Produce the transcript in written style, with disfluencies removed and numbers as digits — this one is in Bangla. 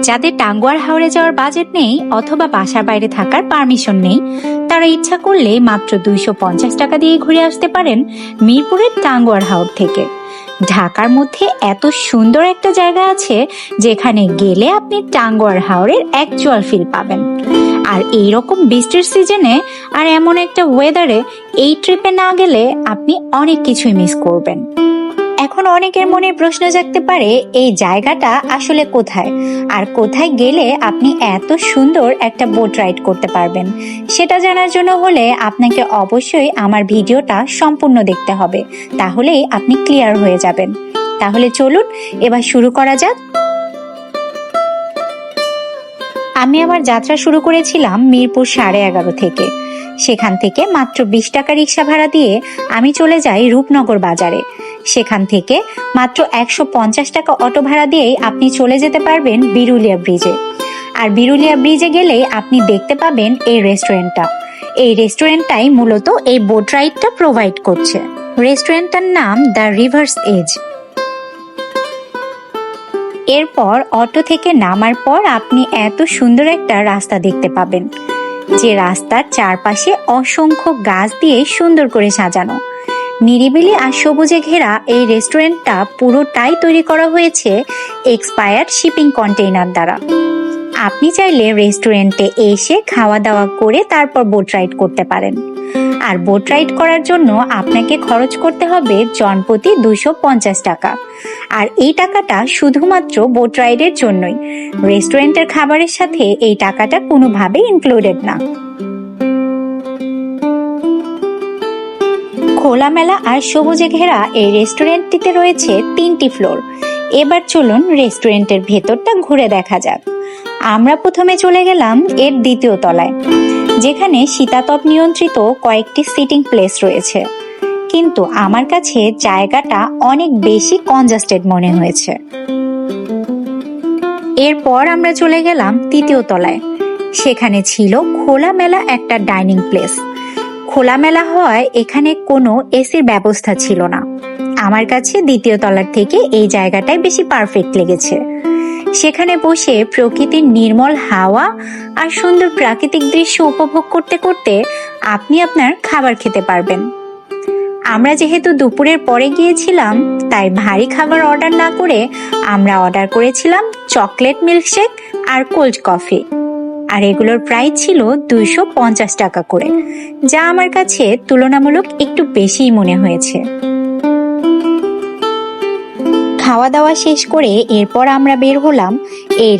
যাদের টাঙ্গুয়ার হাওরে যাওয়ার বাজেট নেই অথবা বাসার বাইরে থাকার পারমিশন নেই, তারা ইচ্ছা করলে মাত্র 250 টাকা দিয়ে ঘুরে আসতে পারেন মিরপুরের টাঙ্গুয়ার হাওর থেকে। ঢাকার মধ্যে এত সুন্দর একটা জায়গা আছে যেখানে গেলে আপনি টাঙ্গুয়ার হাওরের অ্যাকচুয়াল ফিল পাবেন। আর এইরকম বৃষ্টির সিজনে আর এমন একটা ওয়েদারে এই ট্রিপে না গেলে আপনি অনেক কিছুই মিস করবেন। এখন অনেকের মনে প্রশ্ন জাগতে পারে এই জায়গাটা আসলে কোথায়, আর কোথায় গেলে আপনি এত সুন্দর একটা বোট রাইড করতে পারবেন। সেটা জানার জন্য হলে আপনাকে অবশ্যই আমার ভিডিওটা সম্পূর্ণ দেখতে হবে, তাহলেই আপনি ক্লিয়ার হয়ে যাবেন। তাহলে চলুন এবার শুরু করা যাক। আমি আমার যাত্রা শুরু করেছিলাম মিরপুর 11:30 থেকে। সেখান থেকে মাত্র 20 টাকা রিক্সা ভাড়া দিয়ে আমি চলে যাই রূপনগর বাজারে। সেখান থেকে মাত্র 150 টাকা অটো ভাড়া দিয়েই আপনি চলে যেতে পারবেন বিরুলিয়া ব্রিজে। আর বিরুলিয়া ব্রিজে গেলেই আপনি দেখতে পাবেন এই রেস্টুরেন্টটা। এই রেস্টুরেন্টটাই মূলত এই বোট রাইডটা প্রোভাইড করছে। রেস্টুরেন্টটার নাম দ্য রিভার্স এজ। এরপর অটো থেকে নামার পর আপনি এত সুন্দর একটা রাস্তা দেখতে পাবেন, যে রাস্তার চারপাশে অসংখ্য গাছ দিয়ে সুন্দর করে সাজানো। নিরিবিলি আর সবুজে ঘেরা এই রেস্টুরেন্টটা পুরোটাই তৈরি করা হয়েছে এক্সপায়ার্ড শিপিং কন্টেইনার দ্বারা। আপনি চাইলে রেস্টুরেন্টে এসে খাওয়া দাওয়া করে তারপর বোট রাইড করতে পারেন। আর বোট রাইড করার জন্য আপনাকে খরচ করতে হবে জনপ্রতি 250 টাকা। আর এই টাকাটা শুধুমাত্র বোট রাইডের জন্যই, রেস্টুরেন্টের খাবারের সাথে এই টাকাটা কোনোভাবে ইনক্লুডেড না। খোলামেলা আর সবুজে ঘেরা এই রেস্টুরেন্টটিতে রয়েছে 3টি ফ্লোর। এবার চলুন রেস্টুরেন্টের ভেতরটা ঘুরে দেখা যাক। আমরা প্রথমে চলে গেলাম এর 2য় তলায়, যেখানে শীতাতপ নিয়ন্ত্রিত কয়েকটি সিটিং প্লেস রয়েছে, কিন্তু আমার কাছে জায়গাটা অনেক বেশি কনজাস্টেড মনে হয়েছে। এরপর আমরা চলে গেলাম 3য় তলায়। সেখানে ছিল খোলামেলা একটা ডাইনিং প্লেস। খোলামেলা হওয়ায় এখানে কোনো এসির ব্যবস্থা ছিল না। আমার কাছে 2য় তলার থেকে এই জায়গাটাই বেশি পারফেক্ট লেগেছে। সেখানে বসে প্রকৃতির নির্মল হাওয়া আর সুন্দর প্রাকৃতিক দৃশ্য উপভোগ করতে করতে আপনি আপনার খাবার খেতে পারবেন। আমরা যেহেতু দুপুরের পরে গিয়েছিলাম, তাই ভারী খাবার অর্ডার না করে আমরা অর্ডার করেছিলাম চকলেট মিল্কশেক আর কোল্ড কফি। আর এগুলোর প্রাইস ছিল 250 টাকা করে, যা আমার কাছে তুলনামূলক একটু বেশিই মনে হয়েছে। খাওয়া দাওয়া শেষ করে এরপর আমরা বের হলাম এই